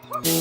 Welcome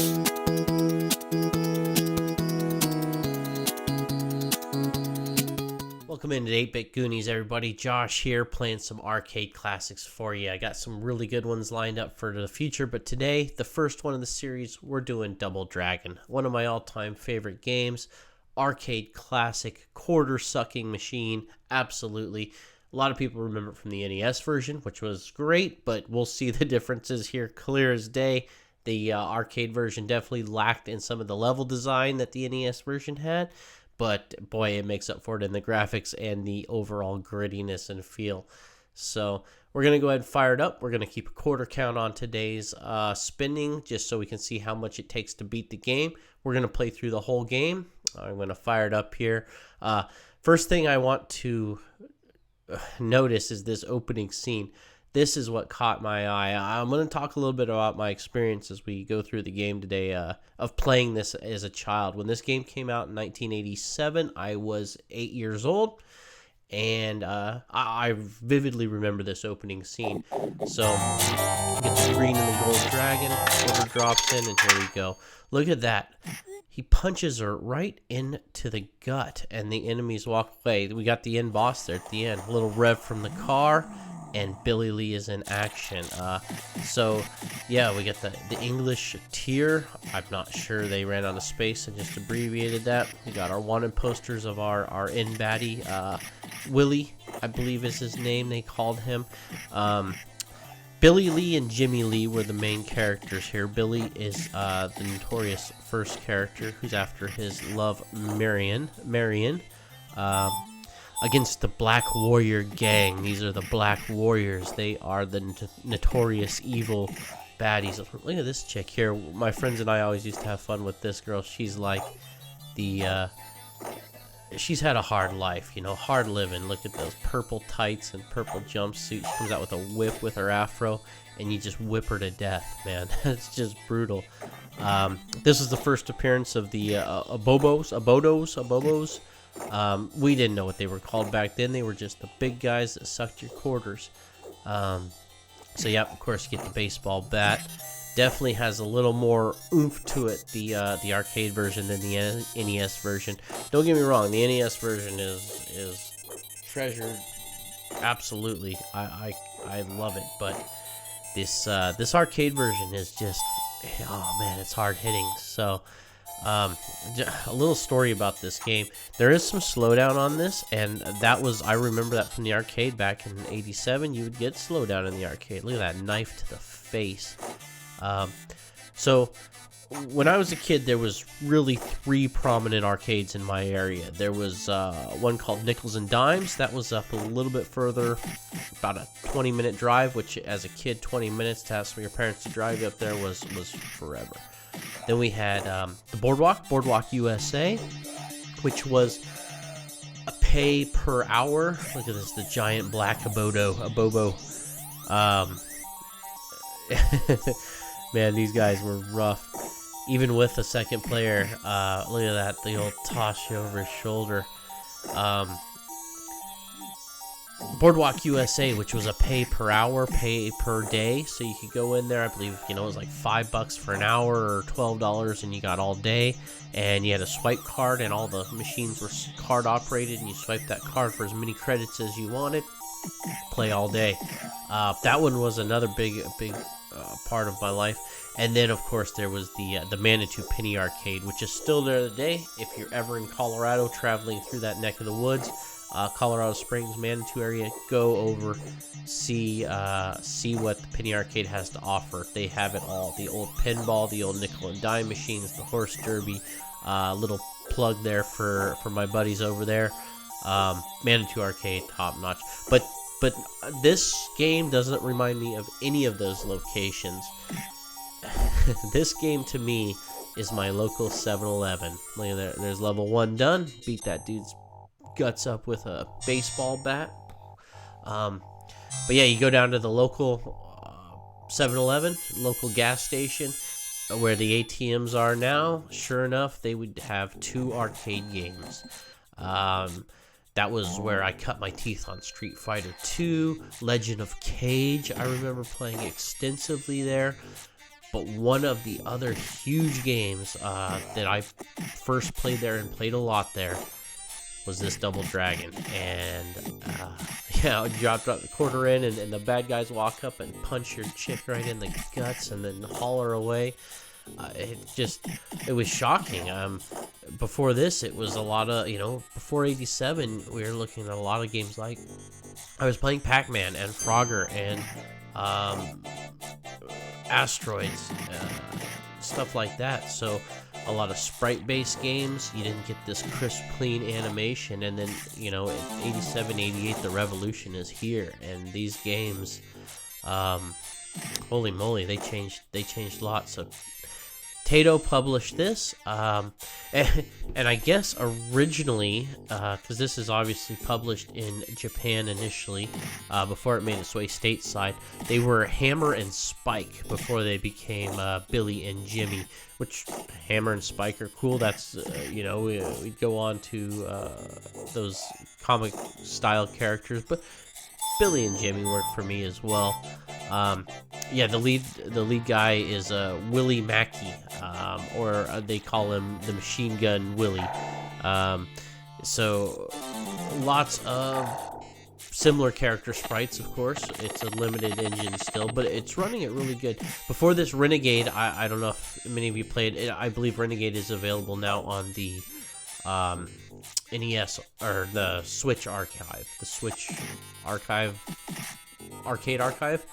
into 8-Bit Goonies, everybody. Josh here, playing some arcade classics for you. I got some really good ones lined up for the future, but today, the first one in the series, we're doing Double Dragon. One of my all-time favorite games. Arcade classic, quarter-sucking machine, absolutely. A lot of people remember it from the NES version, which was great, but we'll see the differences here clear as day. The arcade version definitely lacked in some of the level design that the NES version had, but boy, it makes up for it in the graphics and the overall grittiness and feel. So we're going to go ahead and fire it up. We're going to keep a quarter count on today's spinning just so we can see how much it takes to beat the game. We're going to play through the whole game. I'm going to fire it up here. First thing I want to notice is this opening scene. This is what caught my eye. I'm going to talk a little bit about my experience as we go through the game today of playing this as a child. When this game came out in 1987, I was 8 years old, and I vividly remember this opening scene. So, get the green and the gold dragon, quarter drops in, and here we go. Look at that. He punches her right into the gut, and the enemies walk away. We got the end boss there at the end. A little rev from the car, and Billy Lee is in action. So, yeah, we get the English tier. I'm not sure they ran out of space and just abbreviated that. We got our wanted posters of our end baddie, Willie, I believe is his name. They called him. Billy Lee and Jimmy Lee were the main characters here. Billy is the notorious first character who's after his love, Marion. Against the Black Warrior gang. These are the Black Warriors. They are the notorious evil baddies. Look at this chick here. My friends and I always used to have fun with this girl. She's like she's had a hard life, you know, hard living. Look at those purple tights and purple jumpsuit. She comes out with a whip with her afro, and you just whip her to death, man. It's just brutal. This is the first appearance of the Abobos. We didn't know what they were called back then. They were just the big guys that sucked your quarters. So yeah, of course, you get the baseball bat. Definitely has a little more oomph to it, the arcade version, than the NES version. Don't get me wrong, the NES version is treasured. Absolutely, I love it. But this arcade version is just, oh man, it's hard hitting. So. A little story about this game. There is some slowdown on this, and that was, I remember that from the arcade back in '87. You would get slowdown in the arcade. Look at that knife to the face. So when I was a kid, there was really 3 prominent arcades in my area. There was one called Nickels and Dimes. That was up a little bit further, about a 20-minute drive, which as a kid, 20 minutes to ask for your parents to drive you up there was forever. Then we had the Boardwalk USA, which was a pay per hour. Look at this, the giant black Abobo. Man, these guys were rough. Even with a second player, look at that, the old toss you over his shoulder. Boardwalk USA, which was a pay per hour, pay per day, so you could go in there. I believe, you know, it was like $5 for an hour or $12, and you got all day. And you had a swipe card, and all the machines were card operated, and you swiped that card for as many credits as you wanted. Play all day. That one was another big part of my life. And then, of course, there was the Manitou Penny Arcade, which is still there today. If you're ever in Colorado, traveling through that neck of the woods. Colorado Springs, Manitou area, go over, see what the Penny Arcade has to offer. They have it all: the old pinball, the old nickel and dime machines, the horse derby. Little plug there for my buddies over there. Manitou Arcade, top notch. But this game doesn't remind me of any of those locations. This game to me is my local 7-Eleven. Look at there. There's level 1 done. Beat that dude's guts up with a baseball bat. But yeah, you go down to the local 7-Eleven, local gas station, where the ATMs are now. Sure enough, they would have 2 arcade games. That was where I cut my teeth on Street Fighter 2, Legend of Cage. I remember playing extensively there. But one of the other huge games that I first played there and played a lot there was this Double Dragon. And yeah, you drop the quarter in, and the bad guys walk up and punch your chick right in the guts and then haul her away. It was shocking. Before this, it was a lot of, before 87, we were looking at a lot of games like, I was playing Pac-Man and Frogger and Asteroids, stuff like that. So a lot of sprite-based games. You didn't get this crisp, clean animation. And then, in 87, 88, the revolution is here. And these games, holy moly, they changed lots. So Taito published this, and I guess originally, because this is obviously published in Japan initially, before it made its way stateside, they were Hammer and Spike before they became Billy and Jimmy, which Hammer and Spike are cool. That's, we'd go on to those comic style characters, but Billy and Jimmy work for me as well. Yeah, the lead guy is Willie Mackey, or they call him the Machine Gun Willie. So lots of similar character sprites, of course. It's a limited engine still, but it's running it really good. Before this, Renegade, I don't know if many of you played it. I believe Renegade is available now on the NES or the Switch archive. The Switch archive, arcade archive.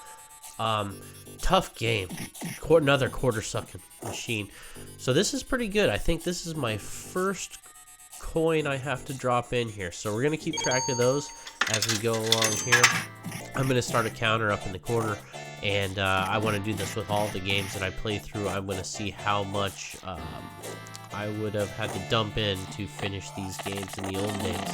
Tough game. Another quarter-sucking machine. So this is pretty good. I think this is my first coin I have to drop in here. So we're going to keep track of those as we go along here. I'm going to start a counter up in the corner, and I want to do this with all the games that I play through. I'm going to see how much I would have had to dump in to finish these games in the old days.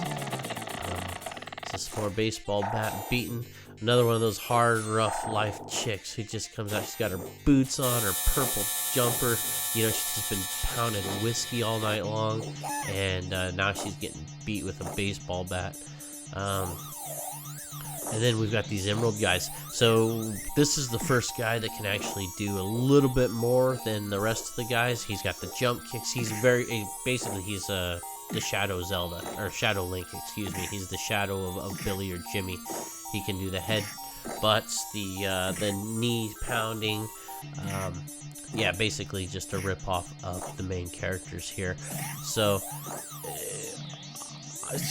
This is more baseball bat beaten. Another one of those hard, rough life chicks who just comes out. She's got her boots on, her purple jumper. She's just been pounding whiskey all night long, and now she's getting beat with a baseball bat. And then we've got these Emerald guys. So this is the first guy that can actually do a little bit more than the rest of the guys. He's got the jump kicks. He's basically he's the Shadow Zelda, or Shadow Link, excuse me. He's the shadow of Billy or Jimmy. He can do the head butts, the knee pounding. Yeah, basically just a rip-off of the main characters here. So,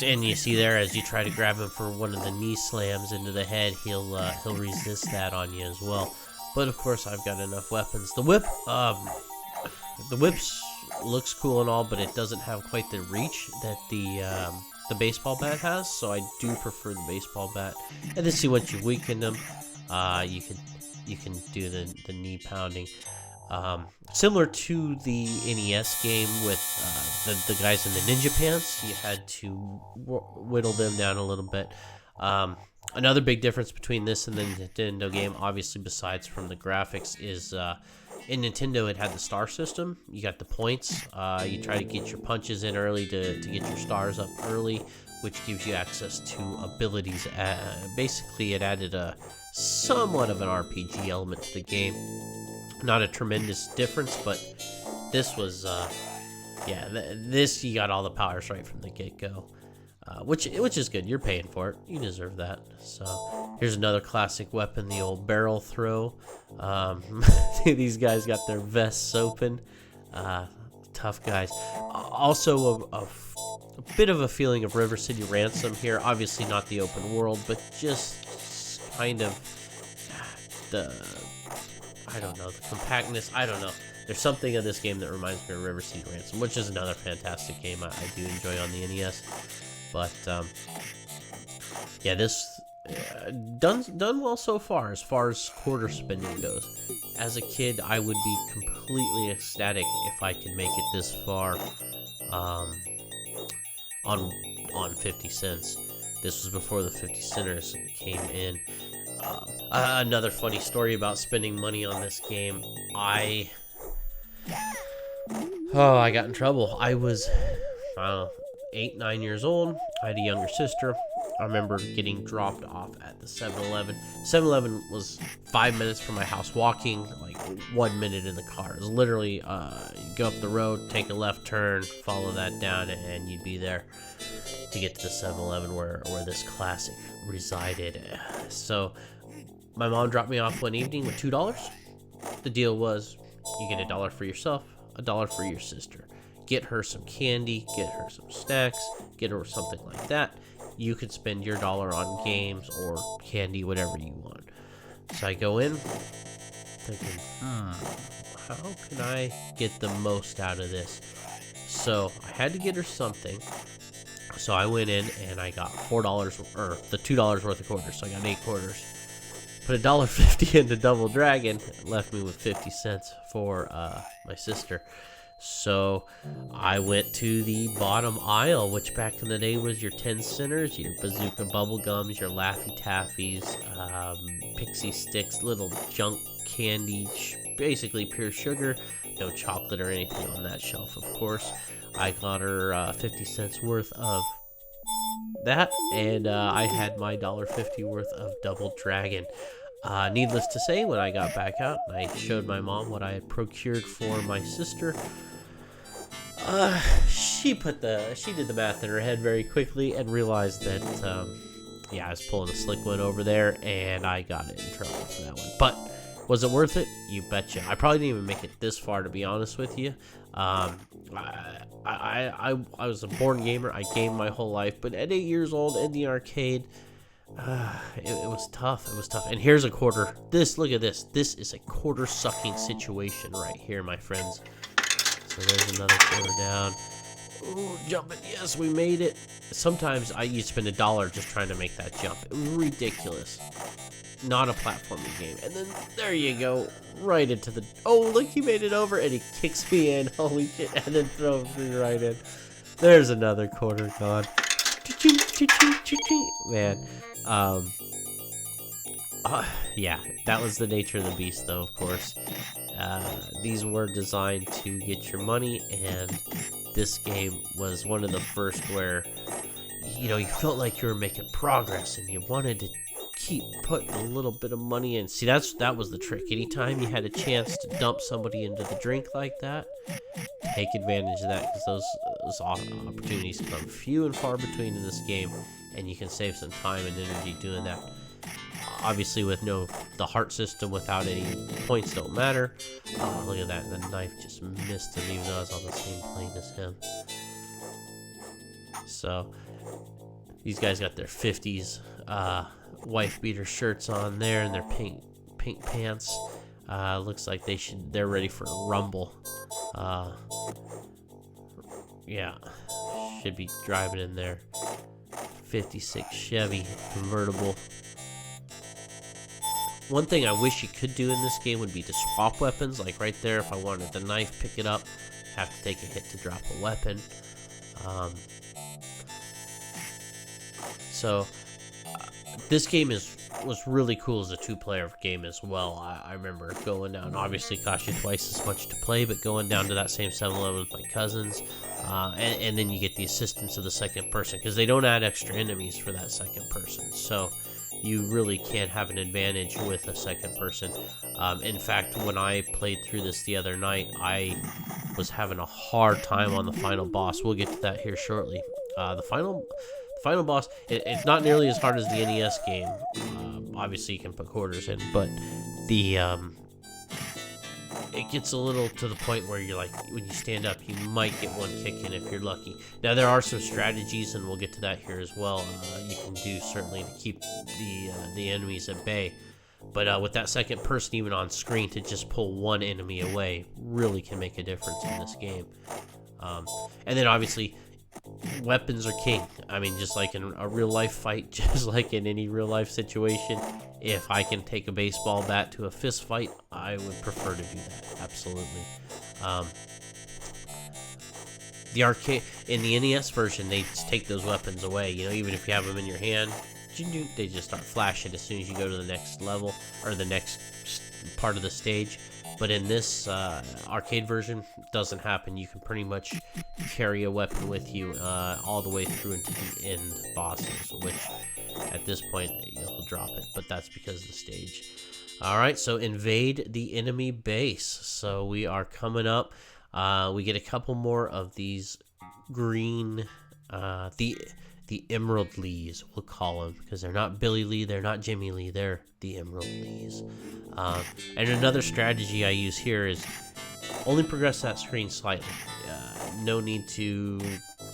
and you see there, as you try to grab him for one of the knee slams into the head, he'll resist that on you as well. But of course, I've got enough weapons. The whips looks cool and all, but it doesn't have quite the reach that the baseball bat has, so I do prefer the baseball bat. And then see, once you weaken them, you can do the knee pounding. Similar to the NES game with the guys in the ninja pants, you had to whittle them down a little bit. Another big difference between this and the Nintendo game, obviously besides from the graphics, is in Nintendo it had the star system. You got the points. You try to get your punches in early to get your stars up early, which gives you access to abilities. Basically, it added a somewhat of an RPG element to the game. Not a tremendous difference, but this was, this you got all the powers right from the get-go, which is good. You're paying for it. You deserve that. So here's another classic weapon, the old barrel throw. These guys got their vests open. Tough guys. Also a bit of a feeling of River City Ransom here. Obviously not the open world, but just kind of the compactness. I don't know. There's something of this game that reminds me of River City Ransom, which is another fantastic game I do enjoy on the NES. But yeah, this done well so far as quarter spending goes. As a kid, I would be completely ecstatic if I could make it this far on 50 cents. This was before the 50 centers came in. Another funny story about spending money on this game. I got in trouble. I was 8, 9 years old. I had a younger sister. I remember getting dropped off at the 7-Eleven. 7-Eleven was 5 minutes from my house walking, like 1 minute in the car. It was literally, you go up the road, take a left turn, follow that down, and you'd be there to get to the 7-Eleven where this classic resided. So my mom dropped me off one evening with $2. The deal was you get $1 for yourself, $1 for your sister. Get her some candy, get her some snacks, get her something like that. You could spend your dollar on games or candy, whatever you want. So I go in thinking, how can I get the most out of this? So I had to get her something. So I went in and I got $4 or the $2 worth of quarters. So I got 8 quarters. Put $1.50 into Double Dragon. It left me with 50 cents for my sister. So I went to the bottom aisle, which back in the day was your 10 centers, your Bazooka bubble gums, your Laffy Taffies, Pixie Sticks, little junk candy, basically pure sugar, no chocolate or anything on that shelf, of course. I got her 50 cents worth of that, and I had my $1.50 worth of Double Dragon. Needless to say, when I got back out, I showed my mom what I had procured for my sister. She did the math in her head very quickly and realized that, I was pulling a slick one over there, and I got it in trouble for that one. But was it worth it? You betcha. I probably didn't even make it this far, to be honest with you. I was a born gamer. I gamed my whole life, but at 8 years old in the arcade, it was tough. It was tough. And here's a quarter. Look at this. This is a quarter sucking situation right here, my friends. So there's another quarter down. Ooh, jumping. Yes, we made it. Sometimes you'd spend $1 just trying to make that jump. It was ridiculous. Not a platforming game. And then there you go. Right into the... Oh, look, he made it over. And he kicks me in. Holy shit. And then throws me right in. There's another quarter gone. Man. Yeah, that was the nature of the beast, though, of course. These were designed to get your money, and this game was one of the first where, you felt like you were making progress, and you wanted to keep putting a little bit of money in. See, that was the trick. Anytime you had a chance to dump somebody into the drink like that, take advantage of that, because those opportunities come few and far between in this game, and you can save some time and energy doing that. Obviously, with the heart system without any points don't matter. Oh, look at that. The knife just missed him even though I was on the same plane as him. So, these guys got their 50s wife beater shirts on there and their pink pants. Looks like they're ready for a rumble. Yeah, should be driving in their 56 Chevy convertible. One thing I wish you could do in this game would be to swap weapons, like right there. If I wanted the knife, pick it up, have to take a hit to drop a weapon. This game was really cool as a 2-player game as well. I remember going down, obviously cost you twice as much to play, but going down to that same 7-Eleven with my cousins, and then you get the assistance of the second person, because they don't add extra enemies for that second person. So you really can't have an advantage with a second person. In fact, when I played through this the other night, I was having a hard time on the final boss. We'll get to that here shortly. The final boss, it's not nearly as hard as the NES game. Obviously, you can put quarters in, but it gets a little to the point where you're like, when you stand up, you might get one kick in if you're lucky. Now, there are some strategies, and we'll get to that here as well. You can do certainly to keep the enemies at bay. But with that second person even on screen, to just pull one enemy away really can make a difference in this game. And then obviously, weapons are king. I mean, just like in a real life fight, just like in any real life situation, if I can take a baseball bat to a fist fight, I would prefer to do that. Absolutely. The arcade in the NES version, they just take those weapons away. Even if you have them in your hand, they just start flashing as soon as you go to the next level or the next part of the stage. But in this arcade version, it doesn't happen. You can pretty much carry a weapon with you all the way through into the end bosses, which at this point you'll drop it, but that's because of the stage. All right, so invade the enemy base. So we are coming up. We get a couple more of these green, the Emerald Lees, we'll call them, because they're not Billy Lee, they're not Jimmy Lee, they're the Emerald Lees. And another strategy I use here is only progress that screen slightly. No need to,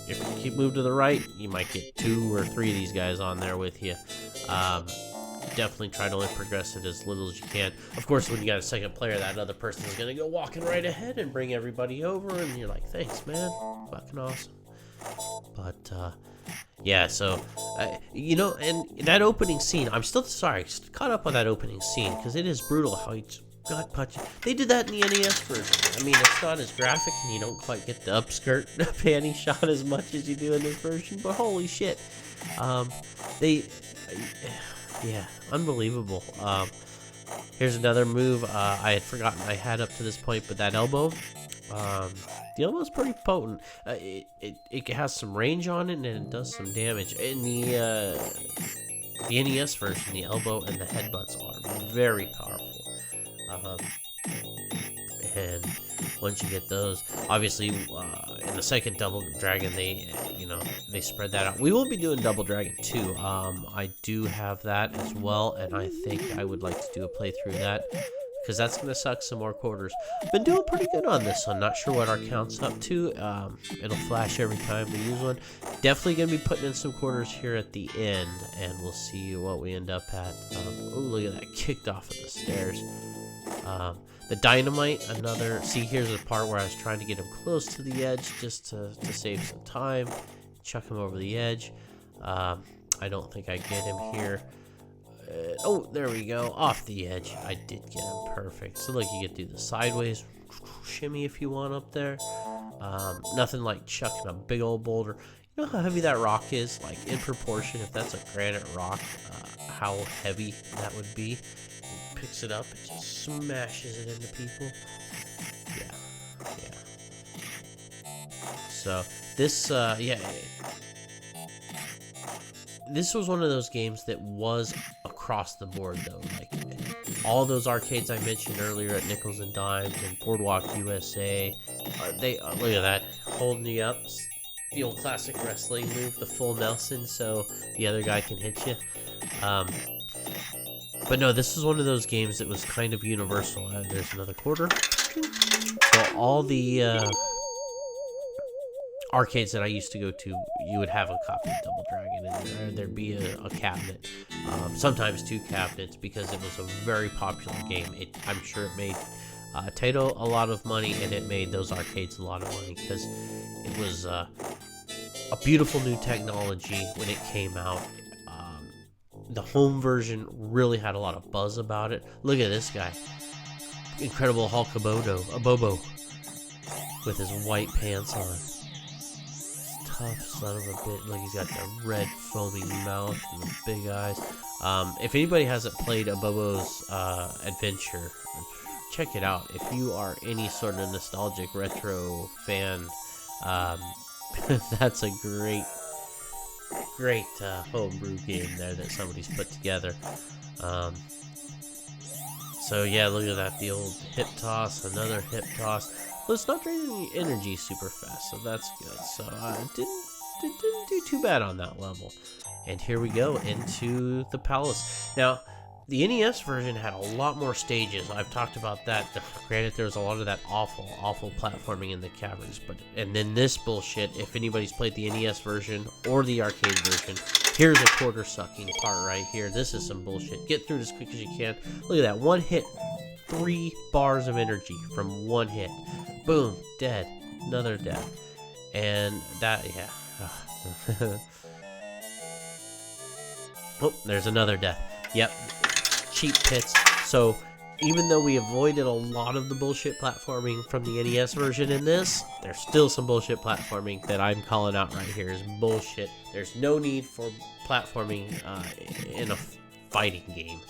if you keep moving to the right, you might get 2 or 3 of these guys on there with you. Definitely try to only progress it as little as you can. Of course, when you got a second player, that other person is going to go walking right ahead and bring everybody over, and you're like, thanks, man. Fucking awesome. But, yeah, so, you know, and that opening scene, I'm still, sorry, caught up on that opening scene, because it is brutal how he gut punch. They did that in the NES version. I mean, it's not as graphic, and you don't quite get the upskirt panty shot as much as you do in this version, but holy shit. Yeah, unbelievable. Here's another move I had forgotten I had up to this point, but that elbow, the elbow's pretty potent. It has some range on it, and it does some damage. In the NES version, the elbow and the headbutts are very powerful. And once you get those, obviously, in the second Double Dragon, they spread that out. We will be doing Double Dragon 2. I do have that as well, and I think I would like to do a playthrough of that, because that's going to suck some more quarters. Been doing pretty good on this one. Not sure what our count's up to. It'll flash every time we use one. Definitely going to be putting in some quarters here at the end, and we'll see what we end up at. Oh, look at that. Kicked off of the stairs. The dynamite, another, see, here's the part where I was trying to get him close to the edge just to save some time. Chuck him over the edge. I don't think I get him here. Oh, there we go, off the edge. I did get him perfect. So look, you get to do the sideways shimmy if you want up there. Nothing like chucking a big old boulder. You know how heavy that rock is? Like, in proportion, if that's a granite rock, how heavy that would be. Picks it up and just smashes it into people. Yeah. So this, this was one of those games that was across the board, though. Like all those arcades I mentioned earlier at Nickels and Dimes and Boardwalk USA, they look at that, holding you up. The old classic wrestling move, the full Nelson, so the other guy can hit you. But no, this is one of those games that was kind of universal. There's another quarter. So all the arcades that I used to go to, you would have a copy of Double Dragon in there. There'd be a cabinet, sometimes 2 cabinets, because it was a very popular game. I'm sure it made Taito a lot of money, and it made those arcades a lot of money, because it was a beautiful new technology when it came out. The home version really had a lot of buzz about it. Look at this guy. Incredible Hulk Abobo with his white pants on. Tough son of a bitch. Look, he's got the red foaming mouth and the big eyes. If anybody hasn't played Abobo's Adventure, check it out. If you are any sort of nostalgic retro fan, that's a great homebrew game there that somebody's put together. So yeah, look at that, the old hip toss, another hip toss. Well, it's not draining any energy super fast, so that's good. So I didn't do too bad on that level. And here we go into the palace. Now, the NES version had a lot more stages. I've talked about that. Granted, there was a lot of that awful platforming in the caverns. And then this bullshit, if anybody's played the NES version or the arcade version, here's a quarter sucking part right here. This is some bullshit. Get through it as quick as you can. Look at that. One hit. 3 bars of energy from one hit. Boom. Dead. Another death. And that, yeah. Oh, there's another death. Yep. Cheap pits. So even though we avoided a lot of the bullshit platforming from the NES version in this, there's still some bullshit platforming that I'm calling out right here is bullshit. There's no need for platforming in a fighting game.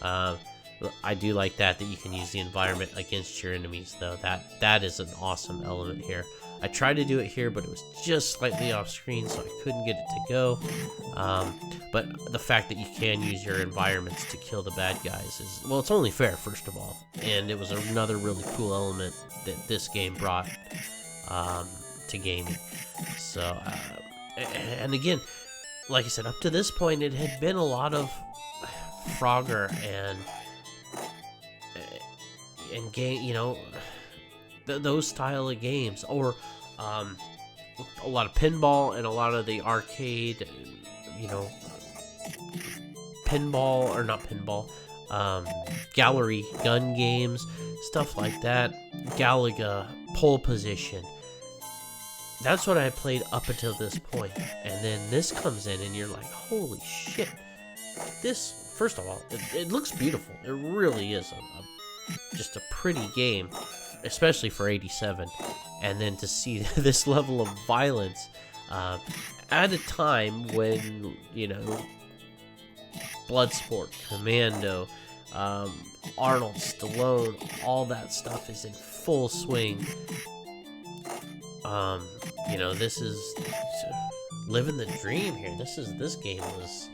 I do like that you can use the environment against your enemies, though. That is an awesome element here. I tried to do it here, but it was just slightly off screen, so I couldn't get it to go. But the fact that you can use your environments to kill the bad guys is, well, it's only fair, first of all. And it was another really cool element that this game brought to gaming. So, and again, like I said, up to this point, it had been a lot of Frogger and game, you know, those style of games, or a lot of pinball and a lot of the arcade, you know, pinball, or not pinball, gallery gun games, stuff like that. Galaga, Pole Position. That's what I played up until this point. And then this comes in and you're like, holy shit. This, first of all, it looks beautiful. It really is just a pretty game, especially for 87. And then to see this level of violence at a time when, you know, Bloodsport, Commando, Arnold, Stallone, all that stuff is in full swing. You know, this is living the dream here. This game was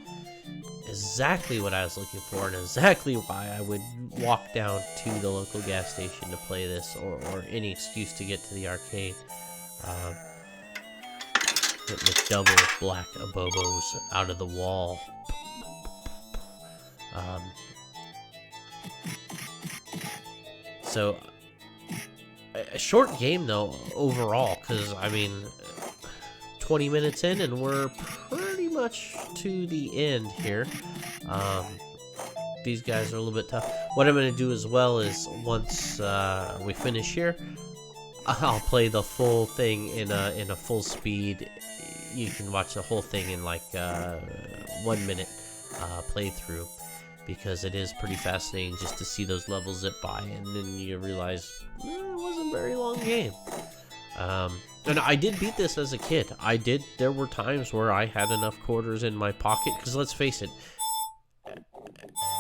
exactly what I was looking for, and exactly why I would walk down to the local gas station to play this, or any excuse to get to the arcade. With double black abobos out of the wall. So a short game though overall, because I mean 20 minutes in and we're pretty much to the end here. These guys are a little bit tough. What I'm going to do as well is once we finish here, I'll play the full thing in a full speed. You can watch the whole thing in like 1 minute playthrough, because it is pretty fascinating just to see those levels zip by, and then you realize it wasn't a very long game. And I did beat this as a kid. There were times where I had enough quarters in my pocket, because let's face it,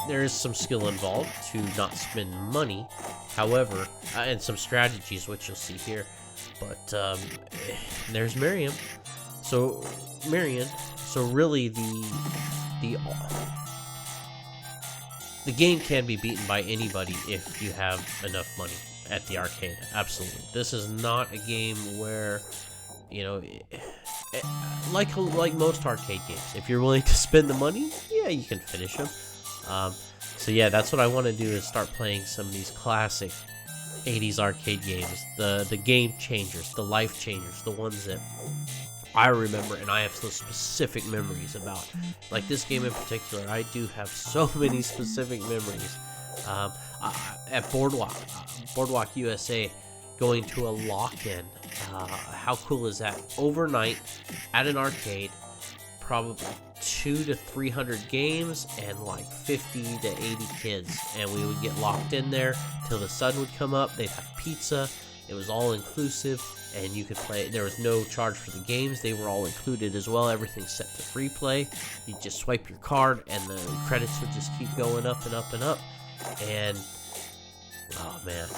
there is some skill involved to not spend money. However, and some strategies, which you'll see here. But there's Marion. So really the game can be beaten by anybody if you have enough money at the arcade. Absolutely. This is not a game where, you know, like most arcade games, if you're willing to spend the money, yeah, you can finish them. So yeah, that's what I want to do, is start playing some of these classic 80s arcade games, the game changers, the life changers, the ones that I remember and I have so specific memories about. Like this game in particular, I do have so many specific memories. At Boardwalk USA, going to a lock-in. How cool is that? Overnight at an arcade, probably 200 to 300 games and like 50 to 80 kids, and we would get locked in there till the sun would come up. They'd have pizza. It was all inclusive, and you could play. There was no charge for the games. They were all included as well. Everything's set to free play. You just swipe your card and the credits would just keep going up and up and up. And oh man,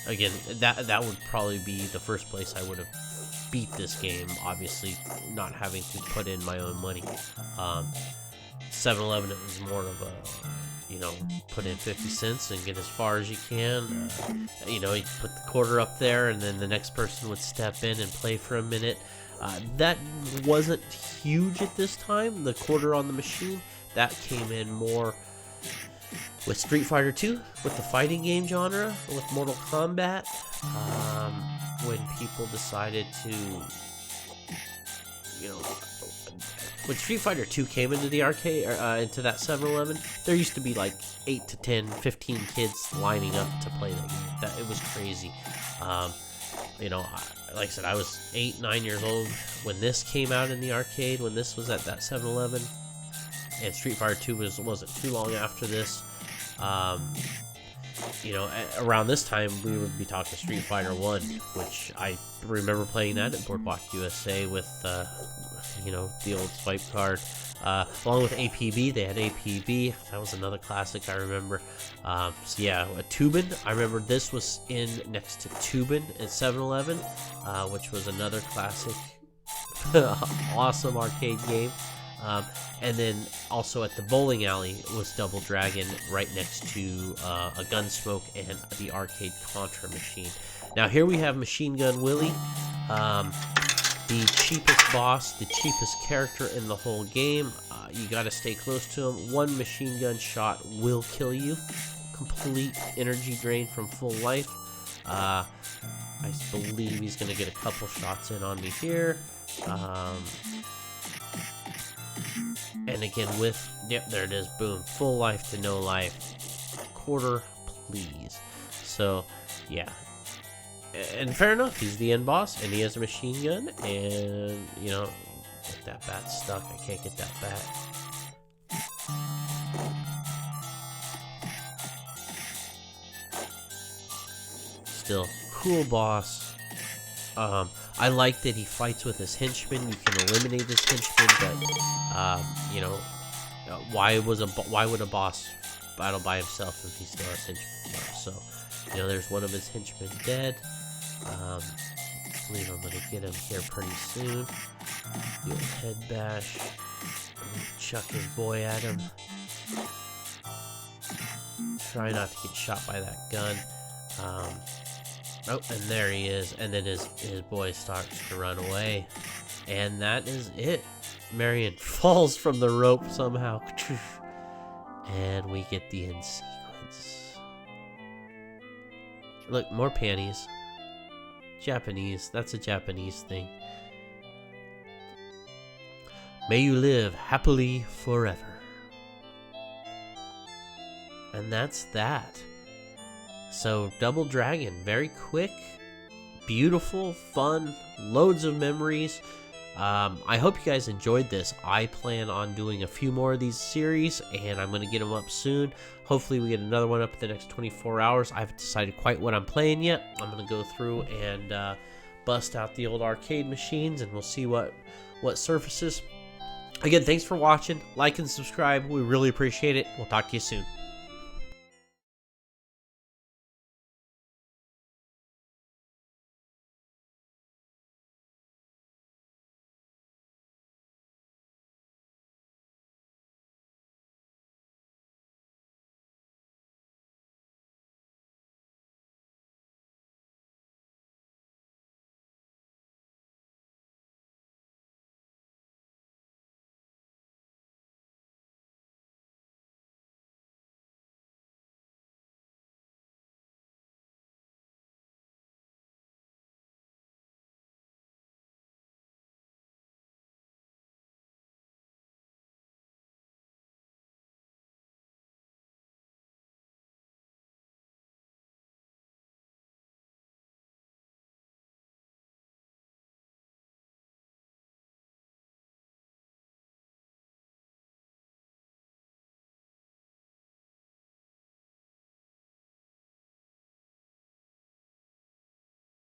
again, that would probably be the first place I would have beat this game, obviously not having to put in my own money. 7-Eleven, it was more of a, you know, put in 50 cents and get as far as you can. You know, you put the quarter up there and then the next person would step in and play for a minute. That wasn't huge at this time, the quarter on the machine. That came in more with Street Fighter 2, with the fighting game genre, with Mortal Kombat, when people decided to, you know, when Street Fighter 2 came into the arcade, into that 7-Eleven, there used to be like 8 to 10, 15 kids lining up to play that game. It was crazy. You know, like I said, I was 8, 9 years old when this came out in the arcade, when this was at that 7-Eleven, and Street Fighter 2 wasn't too long after this. around this time we would be talking Street Fighter 1, which I remember playing that at Boardwalk USA with the old swipe card, along with APB. They had APB. That was another classic I remember. So yeah, a Tubin. I remember this was in next to Tubin at 7-Eleven, which was another classic awesome arcade game. And then also at the bowling alley was Double Dragon, right next to a Gunsmoke and the arcade Contra machine. Now here we have Machine Gun Willie, the cheapest boss, the cheapest character in the whole game. You got to stay close to him. One machine gun shot will kill you. Complete energy drain from full life. I believe he's going to get a couple shots in on me here. And again yep, there it is, boom, full life to no life, quarter, please. So, yeah, and fair enough, he's the end boss, and he has a machine gun, and, get that bat stuck, I can't get that bat. Still, cool boss. I like that he fights with his henchmen. You can eliminate his henchmen, but why would a boss battle by himself if he still has henchmen? So, there's one of his henchmen dead. I believe I'm gonna get him here pretty soon. Do a head bash. Chuck his boy at him. Try not to get shot by that gun. Oh, and there he is, and then his boy starts to run away, and that is it. Marion falls from the rope somehow, and we get the end sequence. Look, more panties. Japanese, that's a Japanese thing. May you live happily forever. And that's that. So, Double Dragon, very quick, beautiful, fun, loads of memories. I hope you guys enjoyed this. I plan on doing a few more of these series, and I'm going to get them up soon. Hopefully we get another one up in the next 24 hours. I haven't decided quite what I'm playing yet. I'm going to go through and bust out the old arcade machines, and we'll see what surfaces. Again, thanks for watching. Like and subscribe. We really appreciate it. We'll talk to you soon.